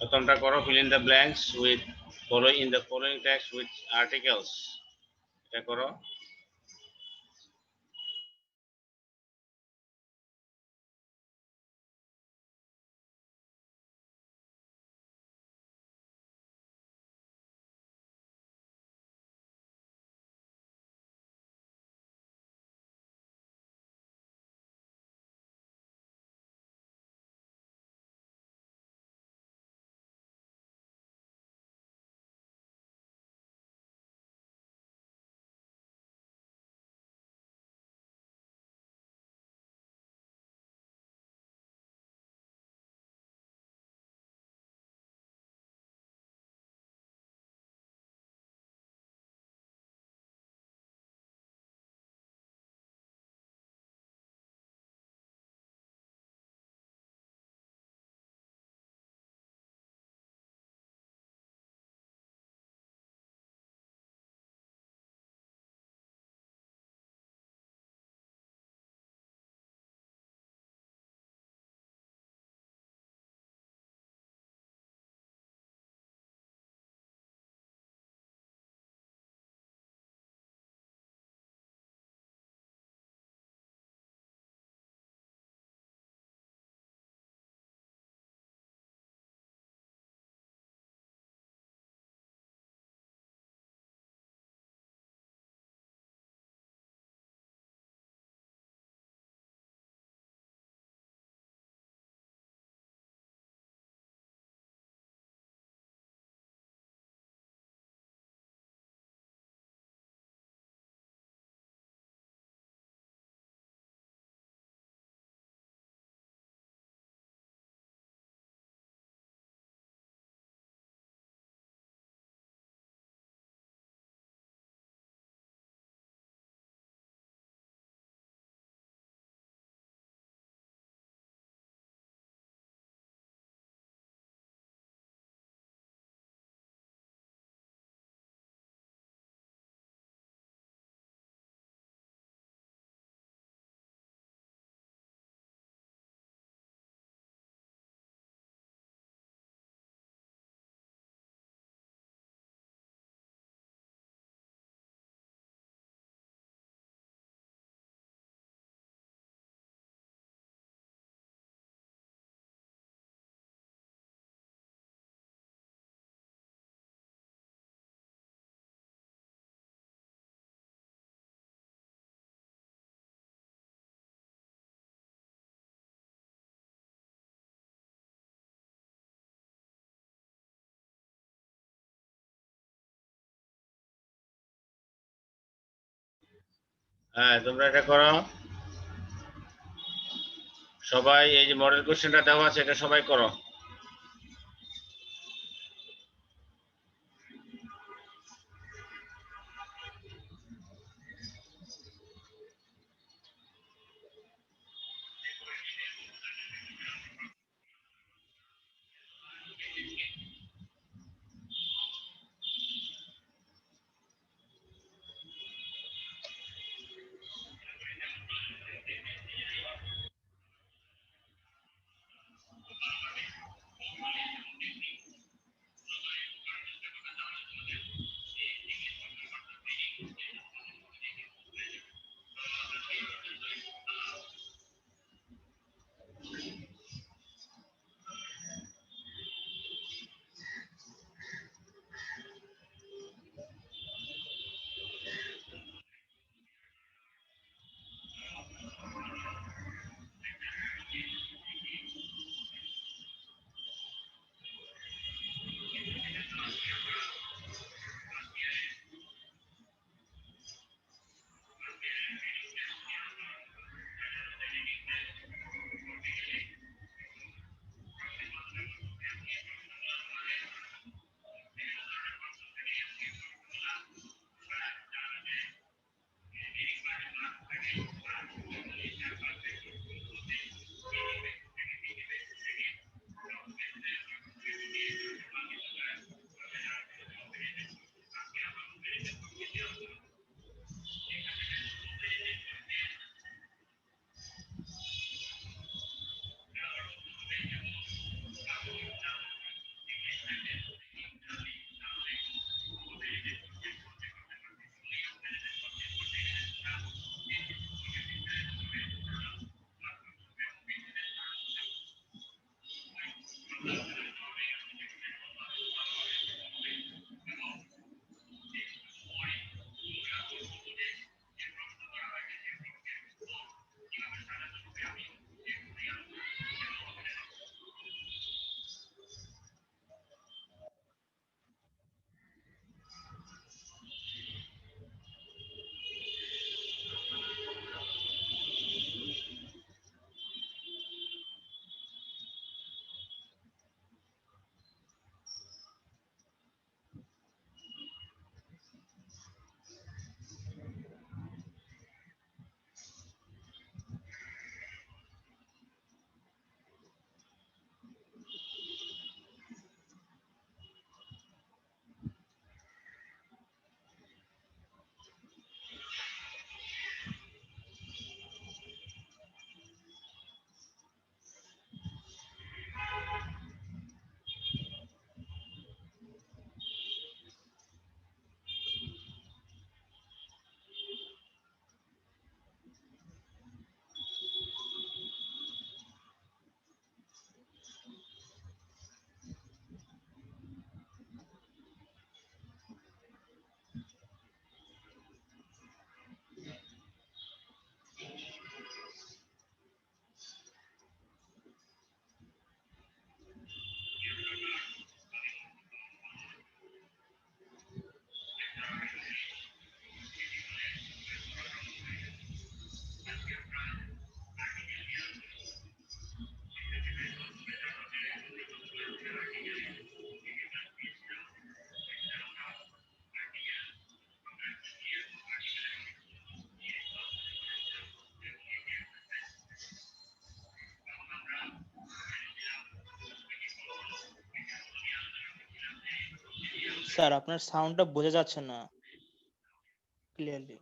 প্রথমটা করো, fill in the blanks with following the following text with articles। এটা করো। হ্যাঁ, তোমরা এটা করো সবাই। এই যে মডেল কোশ্চেনটা দেওয়া আছে, এটা সবাই করো। স্যার আপনার সাউন্ডটা বোঝা যাচ্ছে না ক্লিয়ারলি।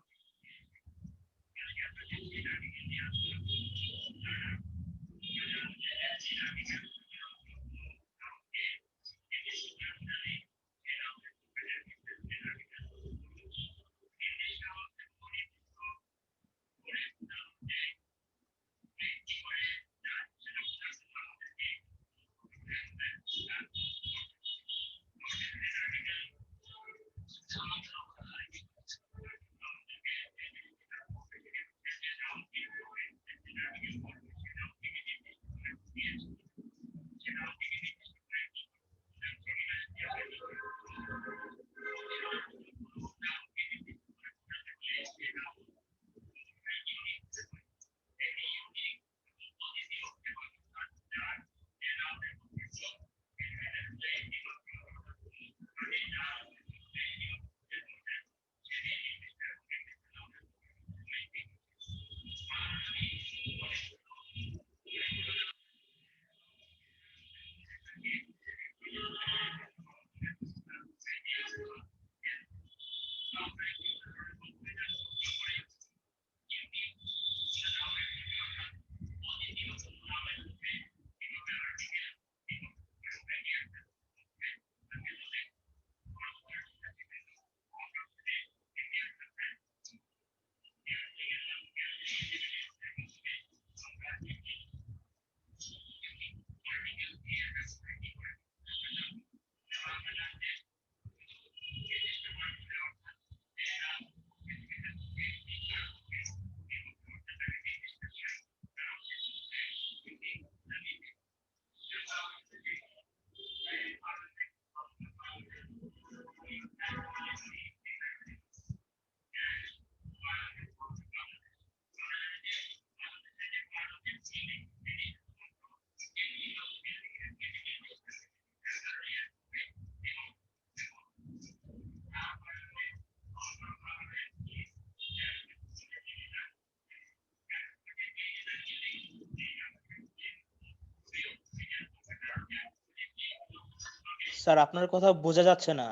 স্যার আপনার কথা বোঝা যাচ্ছে না।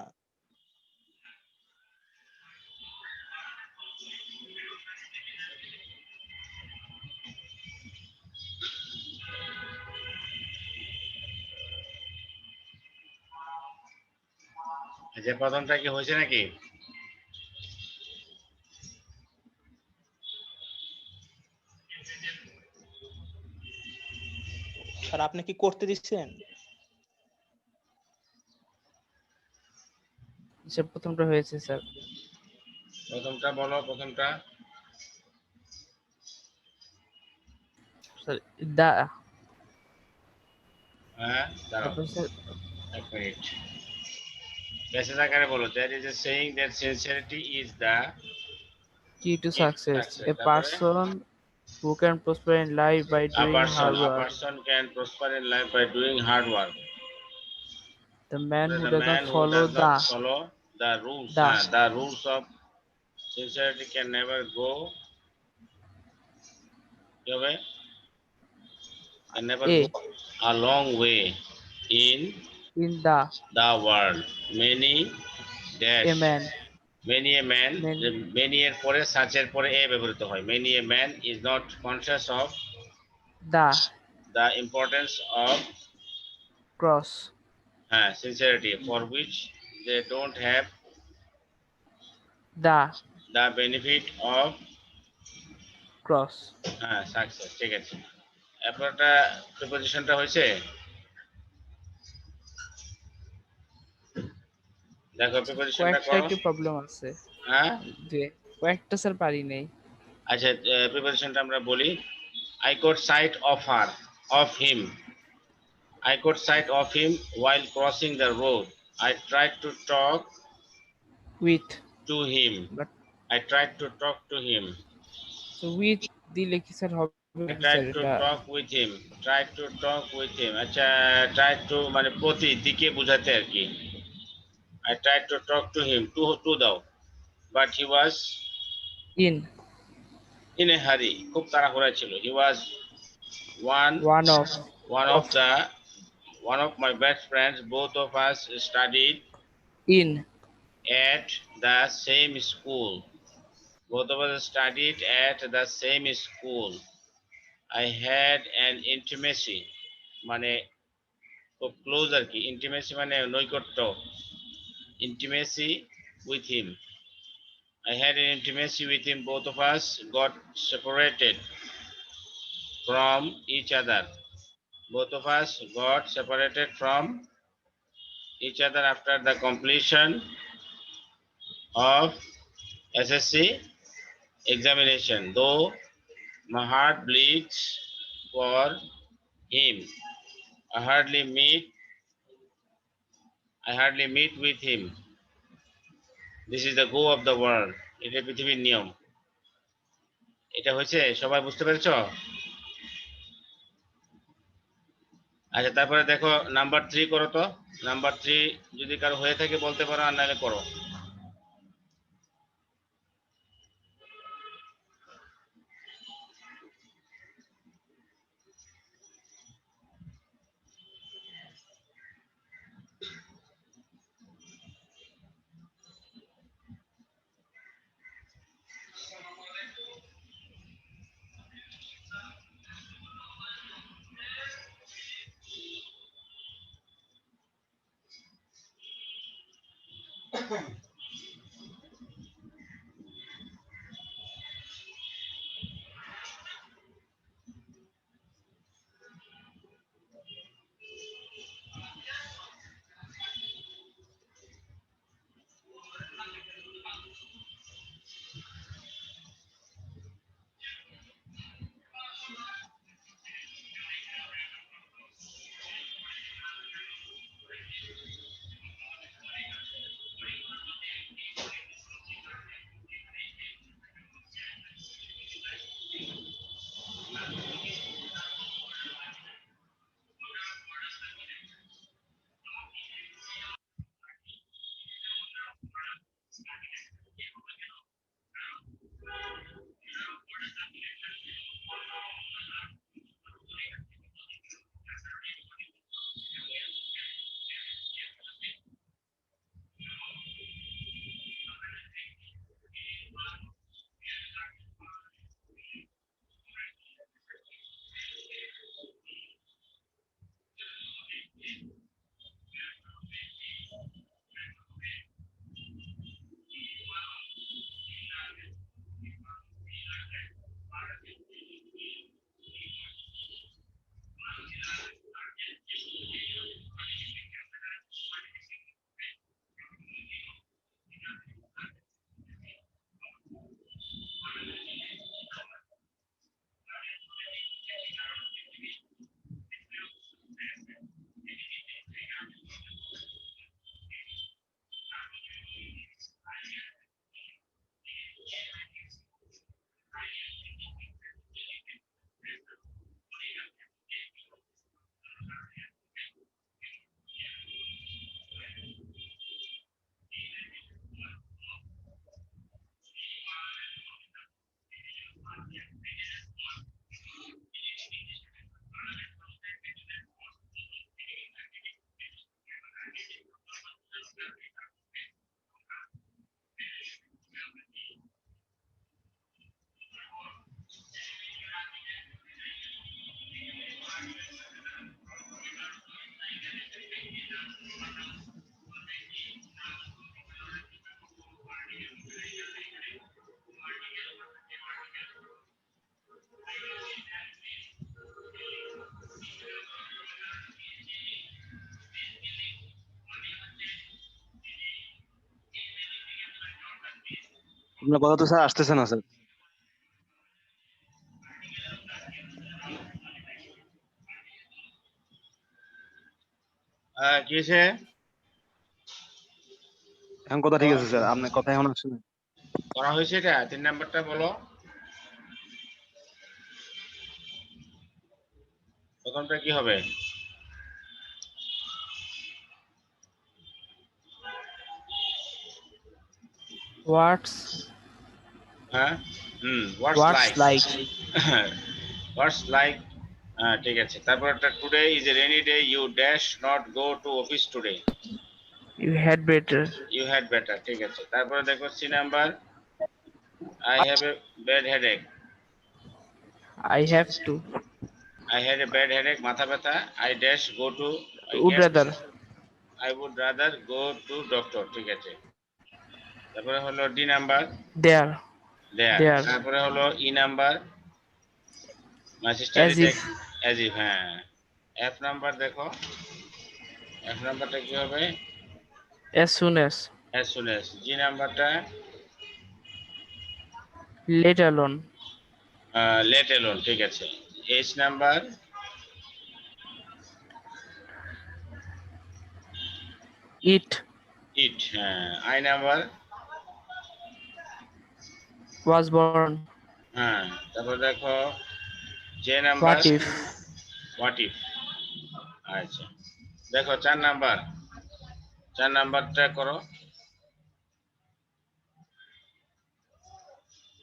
যে প্রথমটা কি হয়েছে নাকি? স্যার আপনি কি করতে দিচ্ছেন? স্যার প্রথমটা হয়েছে স্যার। প্রথমটা বলো, প্রথমটা। স্যার দা হ্যাঁ, দাঁড়াও তারপর স্যার এক মিনিট। মেসেজ আকারে বলো, there is a saying that sincerity is the key to key to success. success. A তারপরে person who can prosper in life by a doing hard person work. can prosper in life by doing hard work. The man who The does man not who follow does not follow the rules, the the rules of sincerity can never go. Can never A go a long way in in the the world. Many dash. a man Many a man. many Many এর পরে such এর পরে a ব্যবহৃত হয়. Many a man is not conscious of the the importance of cross sincerity, for which they don't have the the benefit of cross. success. ঠিক আছে, এরপরটা প্রিপোজিশনটা হয়েছে। দেখো প্রিপোজিশনটা কয়েকটা করো। একটু প্রবলেম আছে, হ্যাঁ কয়েকটা স্যার পারি নাই। আচ্ছা, প্রিপোজিশনটা আমরা বলি। I caught sight of her, of him. I caught sight of him while crossing the road. I tried to talk with to him. but I tried to talk to him. so with দিলে কি sir হবে I কি sir tried to এটা? talk with him. Tried to talk with him. আচ্ছা, tried to মানে প্রতি দিকে বোঝাতে আর কি। I tried to talk to him, to দাও, but he was in a hurry. খুব তাড়াহুড়া ছিল। He was one of my best friends. Both of us studied In. At the same school. Both of us studied at the same school. I had an intimacy মানে খুব close আর কি, intimacy মানে নৈকট্য, intimacy with him. I had an intimacy with him. Both of us got separated from each other. Both of us got separated from each other after the completion of SSC examination. Though my heart bleeds for him, I hardly meet with him. This is the go of the world. এটা পৃথিবীর নিয়ম। এটা হয়েছে, সবাই বুঝতে পেরেছো? আচ্ছা, তারপরে দেখো নাম্বার 3 করো তো। নাম্বার 3 যদি কারো হয়ে থাকে বলতে পারো, আর নাহলে করো। আপনার কথা তো স্যার আসতেছে না স্যার। কি হয়েছে? এখন কথা ঠিক আছে স্যার, আপনার কথা এখন আসছে না। করা হয়েছে এটা 3 নাম্বারটা বলো। প্রথমটা কি হবে? What's হ্যাঁ, what's what's like. like? What's like, ঠিক আছে। তারপর একটা today is a rainy day, you dash not go to office today. You had better. You had better, ঠিক আছে। তারপরে দেখো C number, I have a bad headache। I have to. I had a bad headache, মাথা ব্যথা। I dash go to, I Would guess rather. I would rather go to doctor, ঠিক আছে। তারপরে হলো D number, There. There. There. তারপরে হলো E number, my sister As is if. As if, হ্যাঁ। F number দেখো, এফ নাম্বারটা কি হবে? As soon as. As soon as. G নাম্বারটা Let alone. লেট এলোন, ঠিক আছে। এইচ নাম্বার It ইট, হ্যাঁ। I number, was born. হ্যাঁ। তারপর দেখো J number, What if? What if. আচ্ছা, দেখো চার নাম্বার, চার নাম্বারটা করো।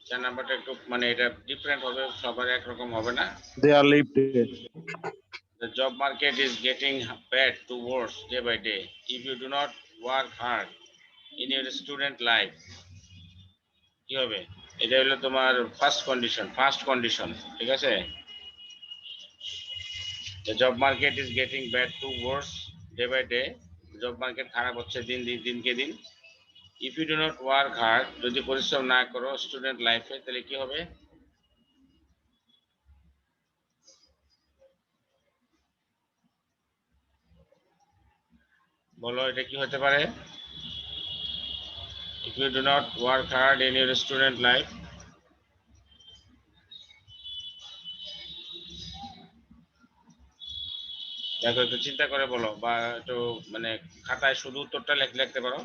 চার নাম্বারটা একটু মানে এটা ডিফারেন্ট হবে, সবার একরকম হবে না। They are lifted. The job market is getting bad to worse day by day. If you do not work hard in your student life, কি হবে? এটা হলো তোমার ফার্স্ট কন্ডিশন, ঠিক আছে। The job market is getting bad to worse day by day. Job market খারাপ হচ্ছে দিনকে দিন। If you do not work hard, যদি পরিশ্রম না করো স্টুডেন্ট লাইফে, তাহলে কি হবে? বলো এটা কি হতে পারে? If you do not work hard in your student life, দেখো একটু চিন্তা করে বলো, বা একটু মানে খাতায় শুধু উত্তরটা লিখতে পারো,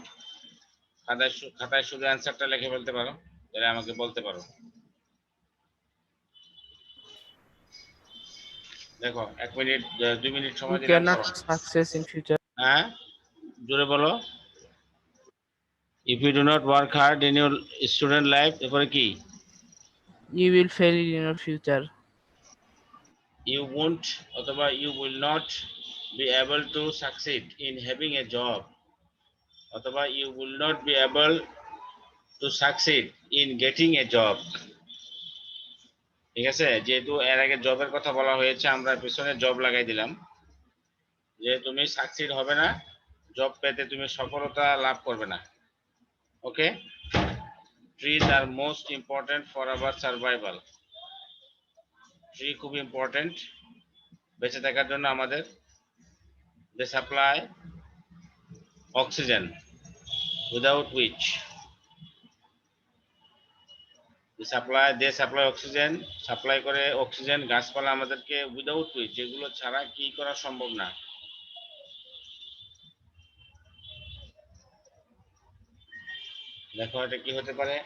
খাতায় শুধু অ্যান্সারটা লিখে ফেলতে পারো, তাহলে আমাকে বলতে পারো। দেখো 1 মিনিট 2 মিনিট You সময় দিলাম, cannot করো। success in future. হ্যাঁ, জোরে বলো। If you do not work hard in your student life, এরপরে কি? You will fail in your future. You won't অথবা you will not be able to succeed in having a job, অথবা you will not be able to succeed in getting a job, ঠিক আছে। যেহেতু এর আগে জবের কথা বলা হয়েছে, আমরা পিছনে জব লাগাই দিলাম, যে তুমি সাকসিড হবে না, জব পেতে তুমি সফলতা লাভ করবে না। Okay, trees are most important for our survival. Tree খুব ইম্পর্টেন্ট বেঁচে থাকার জন্য আমাদের। They supply oxygen without which, they supply oxygen, supply করে অক্সিজেন গাছপালা আমাদেরকে, উইদাউট হুইচ, যেগুলো ছাড়া কি করা সম্ভব না। দেখো এটা কি হতে পারে?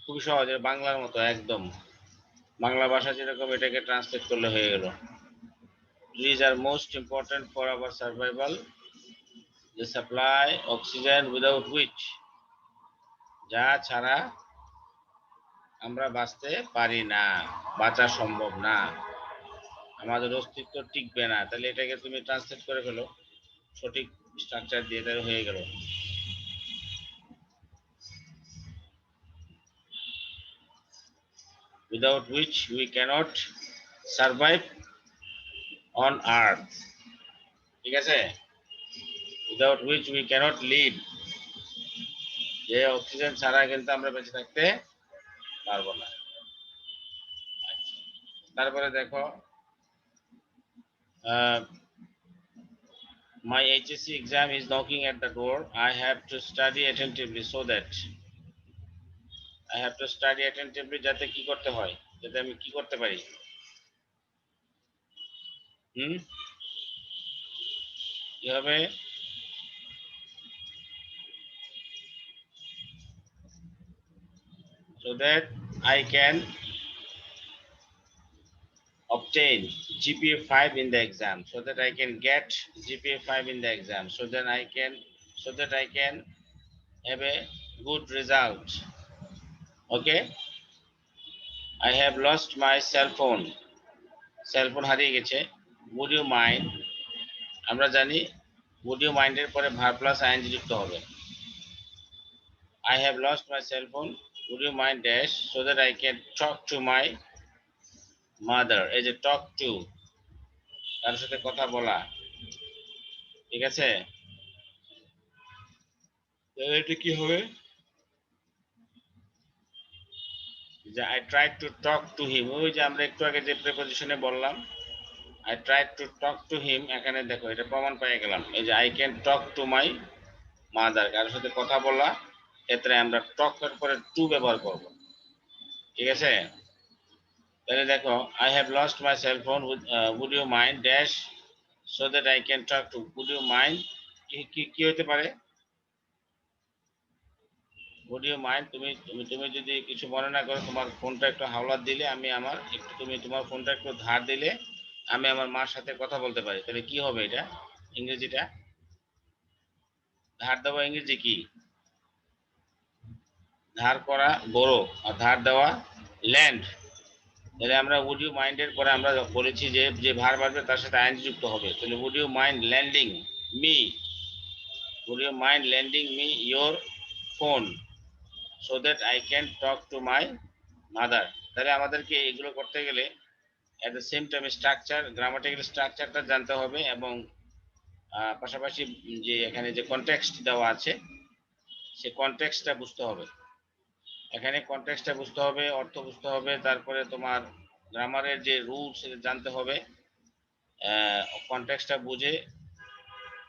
খুবই সহজ, বাংলার মতো একদম, বাংলা ভাষা যেরকম এটাকে ট্রান্সলেট করলে হয়ে গেল। Trees are most important for our survival. They supply oxygen without which, যা ছাড়া আমরা বাঁচতে পারি না, বাঁচা সম্ভব না, আমাদের অস্তিত্ব টিকবে না। তাহলে এটাকে তুমি ট্রান্সলেট করে ফেলো সঠিক স্ট্রাকচার দিয়ে, তাহলে হয়ে গেল। Without which we cannot survive on earth, ঠিক আছে। Without which we cannot live, যে অক্সিজেন ছাড়া কিন্তু আমরা বেঁচে থাকতে পারবো না। তারপরে দেখো my HSC exam is knocking at the door. I have to study attentively so that যাতে কি করতে হয়, যাতে আমি কি করতে পারি? কি হবে? So that I can obtain GPA 5 in the exam, so that I can get GPA 5 in the exam, so that I can have a good result. Okay, I have lost my cell phone. Cell phone হারিয়ে গেছে। Would you mind? আমরা জানি would you mind এর পরে verb plus ING যুক্ত হবে। I have lost my cell phone, would you mind dash so that I can talk to my mother। এই যে talk to, তার সাথে কথা বলা, ঠিক আছে। এটা কি হবে, যে I tried to talk to him, ওই যে আমরা একটু আগে যে প্রিপোজিশনে বললাম I tried to talk to him, এখানে দেখো এটা প্রমাণ পেয়ে গেলাম। এই যে I can talk to my mother, কারোর সাথে কথা বলা, ক্ষেত্রে আমরা talk এর পরে to ব্যবহার করব, ঠিক আছে। তাহলে দেখো I have lost my cell phone, would you mind dash so that I can talk to, would you mind কি হতে পারে, would you mind, তুমি তুমি তুমি যদি কিছু মনে না করো, তোমার ফোনটা একটু হাওলাত দিলে আমি আমার একটু, তুমি তোমার ফোনটা একটু ধার দিলে আমি আমার মার সাথে কথা বলতে পারি, তাহলে কি হবে এটা ইংরেজিটা, ধার দেওয়া ইংরেজি কি, ধার করা বড়, আর ধার দেওয়া ল্যান্ড। তাহলে আমরা উড ইউ মাইন্ড এর পরে আমরা বলেছি যে যে ভার্ব আসবে তার সাথে আইএনজি যুক্ত হবে। তাহলে would you mind lending me, would you mind lending me your phone so that I can talk to my mother. তাহলে আমাদেরকে এগুলো করতে গেলে at the same time structure, grammatical স্ট্রাকচারটা জানতে হবে, এবং পাশাপাশি যে এখানে যে কনটেক্সট দেওয়া আছে সেই কনটেক্সটটা বুঝতে হবে। এখানে কনটেক্সটটা বুঝতে হবে, অর্থ বুঝতে হবে, তারপরে তোমার গ্রামারের যে রুলস সেটা জানতে হবে। কনটেক্সটটা বুঝে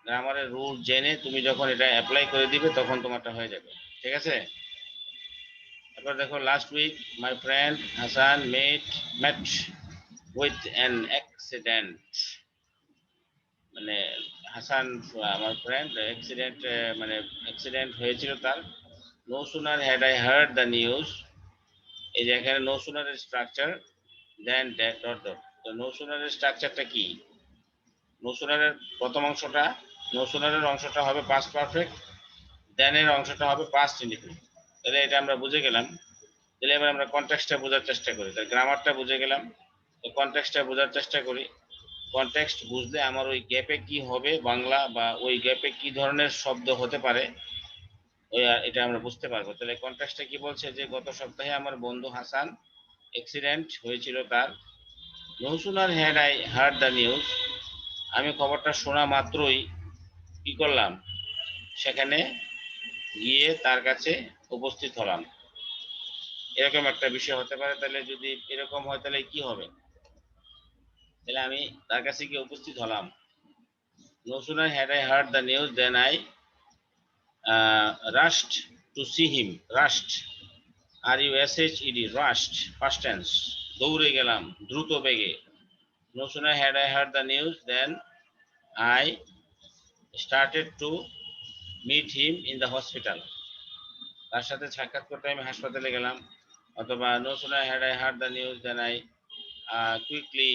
গ্রামারের রুল জেনে তুমি যখন এটা অ্যাপ্লাই করে দিবে তখন তোমারটা হয়ে যাবে, ঠিক আছে। এবার দেখো last week my friend Hasan met with an accident, মানে হাসান আমার ফ্রেন্ড অ্যাক্সিডেন্ট, মানে অ্যাক্সিডেন্ট হয়েছিল তার। No sooner had I heard the news, এই যে এখানে নো সুনারের স্ট্রাকচার দেন ডট ডট। তো নো সুনারের স্ট্রাকচারটা কি, নো সুনারের প্রথম অংশটা, নো সুনারের অংশটা হবে পাস্ট পারফেক্ট, দেন এর অংশটা হবে পাস্ট ইনডিফিনিট। তাহলে এটা আমরা বুঝে গেলাম। তাহলে এবার আমরা কনটেক্সটটা বোঝার চেষ্টা করি। তাহলে গ্রামারটা বুঝে গেলাম, তো কনটেক্সটটা বোঝার চেষ্টা করি। কনটেক্সট বুঝলে আমার ওই গ্যাপে কি হবে বাংলা, বা ওই গ্যাপে কি ধরনের শব্দ হতে পারে, ওই এটা আমরা বুঝতে পারবো। তাহলে কনটেক্সটটা কি বলছে, যে গত সপ্তাহে আমার বন্ধু হাসান অ্যাক্সিডেন্ট হয়েছিল তার। No sooner had I heard the news, আমি খবরটা শোনা মাত্রই কি করলাম, সেখানে গিয়ে তার কাছে উপস্থিত হলাম, এরকম একটা বিষয় হতে পারে। তাহলে যদি এরকম হয় তাহলে কি হবে, তাহলে আমি তার কাছে গিয়ে উপস্থিত হলাম। No sooner had I heard the news then I rushed to see him, rushed R U S H E D, rushed first tense, দৌড়ে গেলাম দ্রুত বেগে। No sooner had I heard the news then I started to meet him in the hospital, তার সাথে সাক্ষাৎ করতে আমি হাসপাতালে গেলাম। অথবা no sooner had I heard the news then I quickly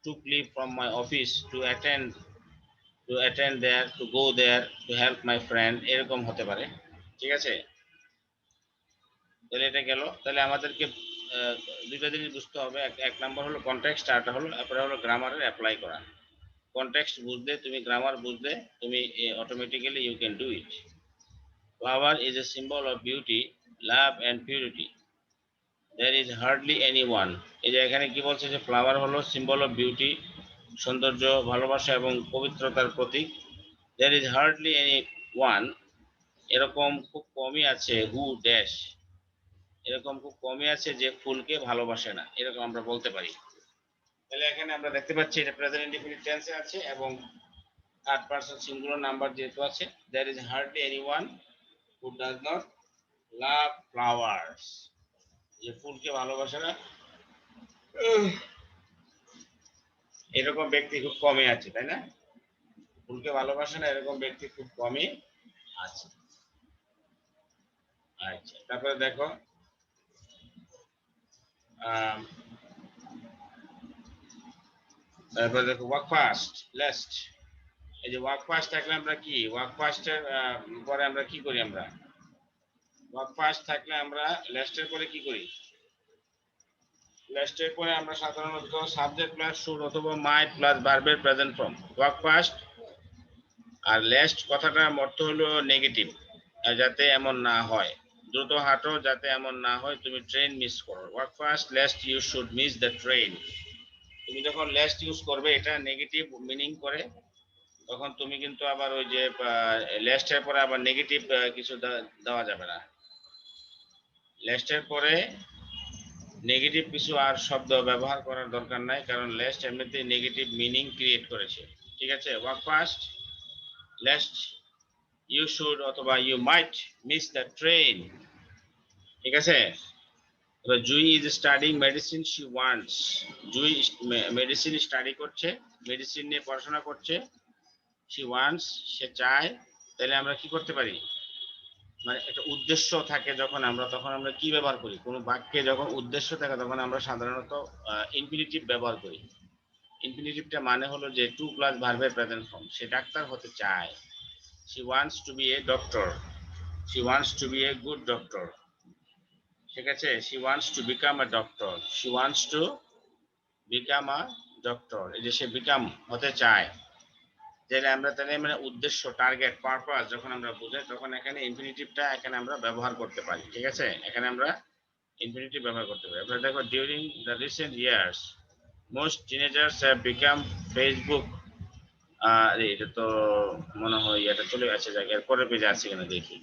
took leave from my office to attend there, to go there to help my friend, এরকম হতে পারে, ঠিক আছে। তাহলে এটা গেল। তাহলে আমাদেরকে দুইটা জিনিস বুঝতে হবে, এক নাম্বার হলো কনটেক্সট, আরটা হলো তারপরে হলো গ্রামারের অ্যাপ্লাই করা। কনটেক্সট বুঝলে তুমি, গ্রামার বুঝলে তুমি automatically you can do it. Flower is a symbol of beauty, love and purity, there is hardly anyone, এই যে এখানে কি বলছে, যে ফ্লাওয়ার হলো সিম্বল অফ বিউটি, সৌন্দর্য, ভালোবাসা এবং পবিত্রতার প্রতীক। there is hardly anyone, এরকম খুব কমই আছে, হু ড্যাশ, এরকম খুব কমই আছে যে ফুলকে ভালোবাসে না, এরকম আমরা বলতে পারি। তাহলে এখানে আমরা দেখতে পাচ্ছি এটা প্রেজেন্ট ইনডিফিনিট টেন্সে আছে, এবং থার্ড পারসন সিঙ্গুলার নাম্বার যেহেতু আছে, there is hardly anyone who does not love flowers, যে ফুলকে ভালোবাসে না, এরকম ব্যক্তি খুব কমই আছে, তাই না? ফুলকে ভালোবাসে না এরকম ব্যক্তি খুব কমই আছে। আচ্ছা, তারপরে দেখো তারপরে দেখো ওয়াক ফাস্ট লেস্ট, এই যে ওয়াক ফাস্ট থাকলে আমরা কি, ওয়াক ফাস্টের পরে আমরা কি করি, আমরা ওয়াক ফাস্ট থাকলে আমরা লেস্টের পরে কি করি, লেস্টের পরে আমরা সাধারণত সাবজেক্ট প্লাস শুড অথবা মাইট প্লাস ভার্বের প্রেজেন্ট ফর্ম। ওয়াক ফাস্ট আর লেস্ট কথাটার অর্থ হলো নেগেটিভ, যাতে এমন না হয়। দ্রুত হাঁটো যাতে এমন না হয় তুমি ট্রেন মিস করো। Work fast lest you should miss the train. তুমি যখন লেস্ট ইউজ করবে এটা নেগেটিভ মিনিং করে, তখন তুমি কিন্তু আবার ওই যে লেস্টের পরে আবার নেগেটিভ কিছু দেওয়া যাবে না। লেস্টের পরে নেগেটিভ কিছু আর শব্দ ব্যবহার করার দরকার নাই, কারণ লেস্ট এমনিতেই নেগেটিভ মিনিং ক্রিয়েট করেছে। ঠিক আছে, work fast lest you should অথবা you might miss the train. ঠিক আছে, এবার Jui is studying medicine she wants. Jui medicine study করছে, মেডিসিন নিয়ে পড়াশোনা করছে। শি ওয়ান্টস সে চায়। তাহলে আমরা কি করতে পারি, মানে একটা উদ্দেশ্য থাকে যখন আমরা, তখন আমরা কি ব্যবহার করি? কোনো বাক্যে যখন উদ্দেশ্য থাকে তখন আমরা সাধারণত ইনফিনিটিভ ব্যবহার করি। ইনফিনিটিভটা মানে হলো যে টু প্লাস ভার্বের প্রেজেন্ট ফর্ম। সে ডাক্তার হতে চায়। She wants to be a doctor. She wants to be a good doctor. ঠিক আছে, she wants to become a doctor. She wants to become a doctor, এই যে সে বিকাম হতে চায়। তাহলে মানে উদ্দেশ্য, টার্গেট, পারপাস যখন আমরা বুঝাই তখন এখানে ইনফিনিটিভটা এখানে আমরা ব্যবহার করতে পারি। ঠিক আছে, এখানে আমরা ইনফিনিটিভ ব্যবহার করতে পারি। এবার দেখো, during the recent years most teenagers have become Facebook. এটা তো মনে হয় এটা চলে আছে, জায়গায় পরের পেজে আছে কিনা দেখি।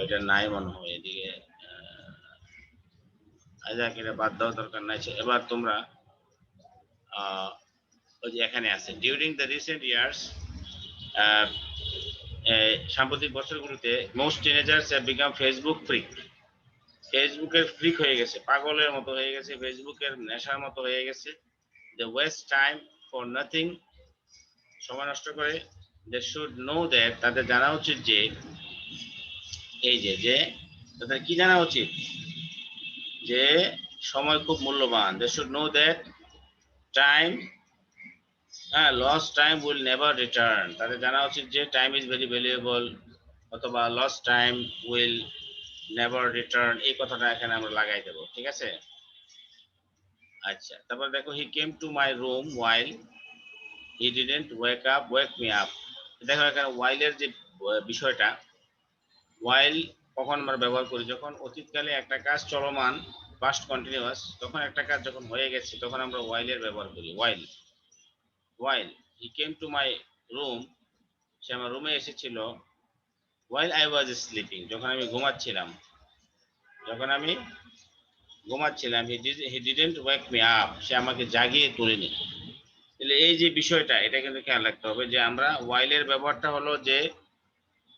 এটা নাই মনে হয় এদিকে। যাক, এটা বাদ দেওয়া দরকার নাই। এবার তোমরা ওই যে এখানে আছে, ডিউরিং দ্য রিসেন্ট ইয়ার্স সাম্প্রতিক বছরগুলোতে most teenagers have become Facebook freak. ফেসবুকের ফ্রিক হয়ে গেছে, পাগলের মতো হয়ে গেছে, ফেসবুকের নেশার মতো হয়ে গেছে। দে ওয়েস্ট টাইম ফর নাথিং, সময় নষ্ট করে। দে শুড নো দ্যাট, তাদের জানা উচিত যে, এই যে তাদের কি জানা উচিত, যে সময় খুব মূল্যবান। They should know that time, lost time will never return. তাদের জানা উচিত যে টাইম ইজ ভেরি ভ্যালুয়েবল, অথবা lost time will never return, এই কথাটা এখানে আমরা লাগাই দেব। ঠিক আছে, আচ্ছা। তারপর দেখো, he came to my room while he didn't wake me up. দেখো এখানে ওয়াইলের যে বিষয়টা, ওয়াইল কখন আমরা ব্যবহার করি? যখন অতীতকালে একটা কাজ চলমান, পাস্ট কন্টিনিউয়াস, তখন একটা কাজ যখন হয়ে গেছে তখন আমরা ওয়াইলের ব্যবহার করি। ওয়াইল হি কেম টু মাই রুম, সে আমার রুমে এসেছিল। ওয়াইল আই ওয়াজ স্লিপিং, যখন আমি ঘুমাচ্ছিলাম। He didn't wake me up, সে আমাকে জাগিয়ে তোলেনি। তাহলে এই যে বিষয়টা, এটা কিন্তু খেয়াল রাখতে হবে যে আমরা ওয়াইলের ব্যবহারটা হলো যে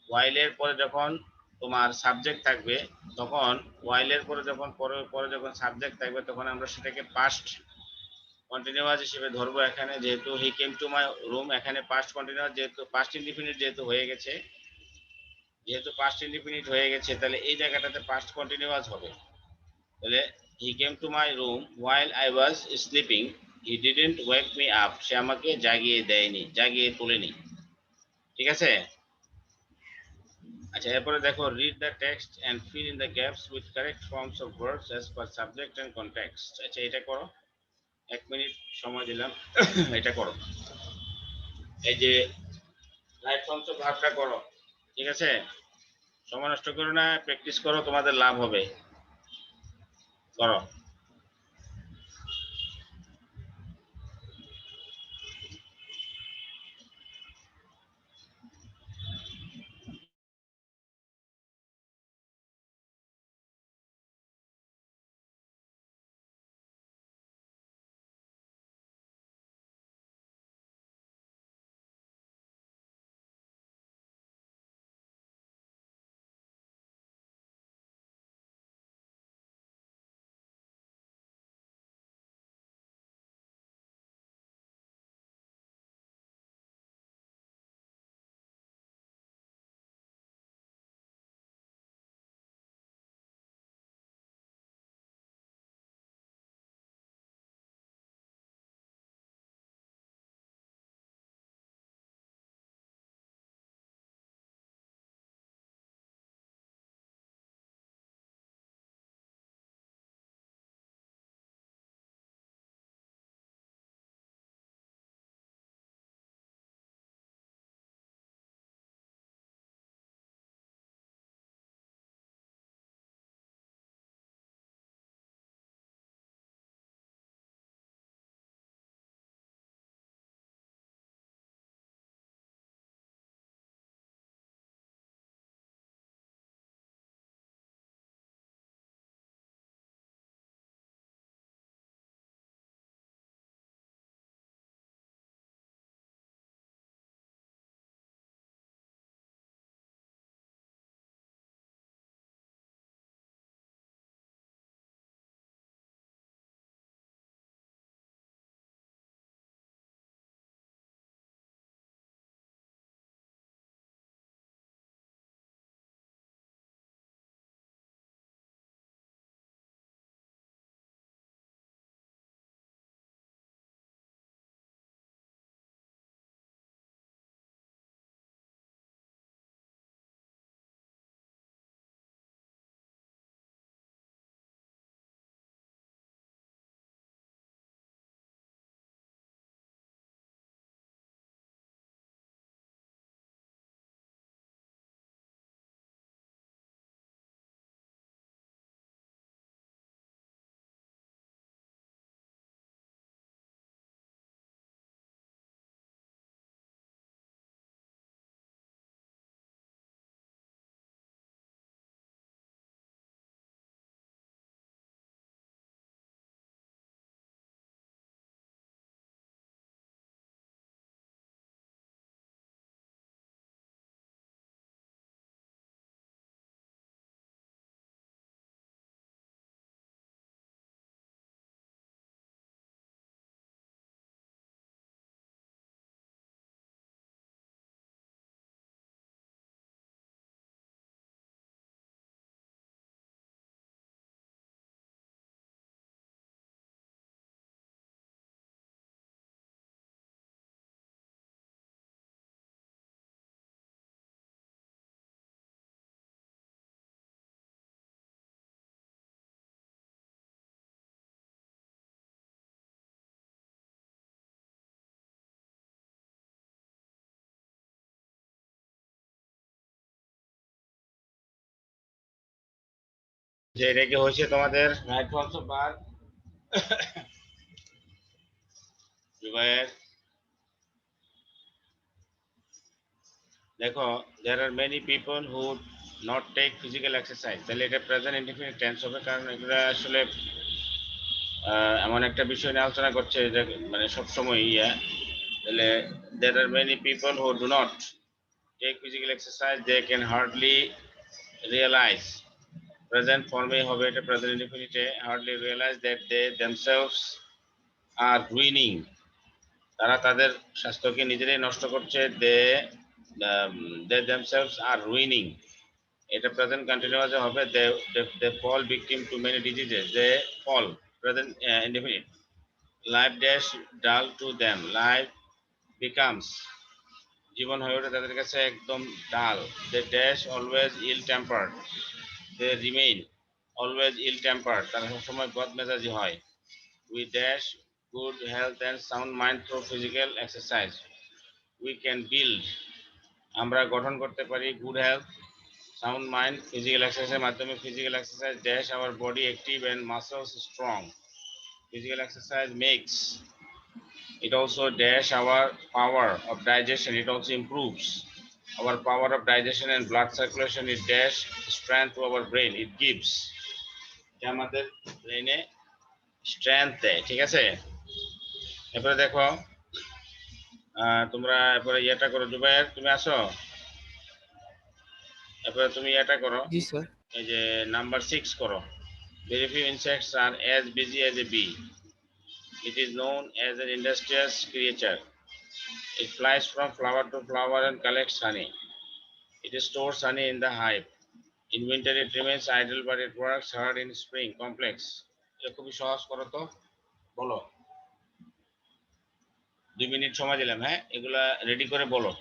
ওয়াইলের পরে যখন তোমার সাবজেক্ট থাকবে, তখন ওয়াইলের পরে যখন পরে যখন সাবজেক্ট থাকবে তখন আমরা সেটাকে পাস্ট কন্টিনিউয়াস হিসেবে ধরবো। এখানে যেহেতু he came to my room, এখানে পাস্ট কন্টিনিউয়াস, যেহেতু পাস্ট ইনডিফিনিট হয়ে গেছে, তাহলে এই জায়গাটাতে পাস্ট কন্টিনিউয়াস হবে। তাহলে he came to my room while I was sleeping he didn't wake me up, সে আমাকে জাগিয়ে তোলেনি। ঠিক আছে, আচ্ছা। এরপরে দেখো, read the text and fill in the gaps with correct forms of verbs as per subject and context. আচ্ছা, এটা করো, 1 মিনিট সময় দিলাম। এটা করো, এই যে রাইট ফর্মস অফ ভার্বটা করো। ঠিক আছে, সময় নষ্ট করো না, প্র্যাকটিস করো, তোমাদের লাভ হবে। করো। যে এটা কি হয়েছে তোমাদের রাইট অলসো বার জুবায়ের দেখো there are many people who not take physical exercise তাহলে এটা প্রেজেন্ট ইনডিফিনিট টেন্স হবে কারণ এগুলো আসলে এমন একটা বিষয় নিয়ে আলোচনা করছে যে মানে সবসময় তাহলে there are many people who do not take physical exercise they can hardly realize present form হবে এটা present indefinite hardly realize that they themselves are ruining তারা তাদের স্বাস্থ্যকে নিজেরাই নষ্ট করছে they themselves are ruining এটা প্রেজেন্ট কন্টিনিউয়াস হবে they fall victim to many diseases they fall present indefinite life dash dull to them life becomes জীবন হয়ে ওঠে তাদের কাছে একদম ডাল they dash always ill tempered they remain always ill tempered তারা সবসময় বদমেজাজি হয় we dash good health and sound mind through physical exercise we can build আমরা গঠন করতে পারি good health sound mind physical exercise মাধ্যমে physical exercise dash our body active and muscles strong physical exercise makes it also dash our power of digestion it also improves our power of digestion and blood circulation it dash strength to our brain it gives এটা আমাদের ব্রেনে strength দেয় ঠিক আছে এরপরে দেখো তোমরা এরপরে ইয়েটা করো জুবায়ের তুমি আসো এরপরে তুমি এটা করো জি স্যার। এই যে নাম্বার 6 করো very few insects are as busy as a bee it is known as an industrious creature it flies from flower to flower and collects honey it stores honey in the hive in winter it remains idle but it works hard in spring complex এটা খুবই সহজ করো তো বলো 2 minute সময় দিলাম হ্যাঁ এগুলা রেডি করে বলো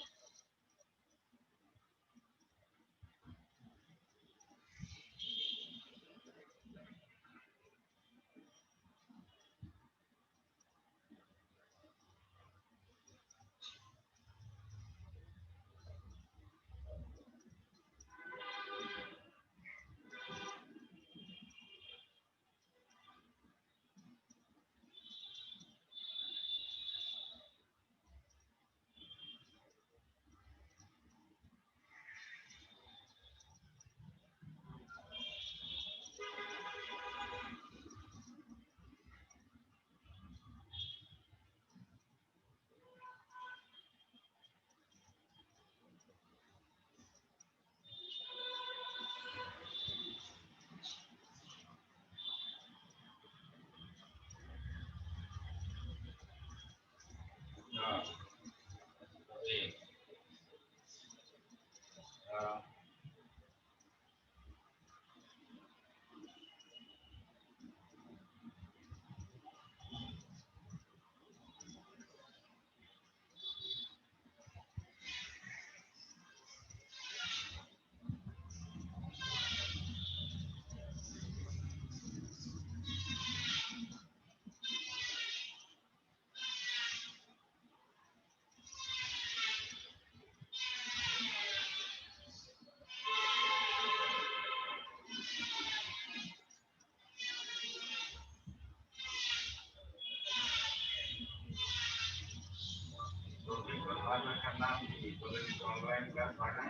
অনলাইন ক্লাস হয় না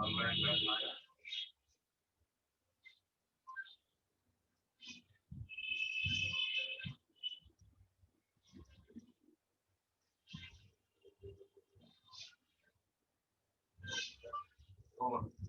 অনলাইন ক্লাস হয় না Oh.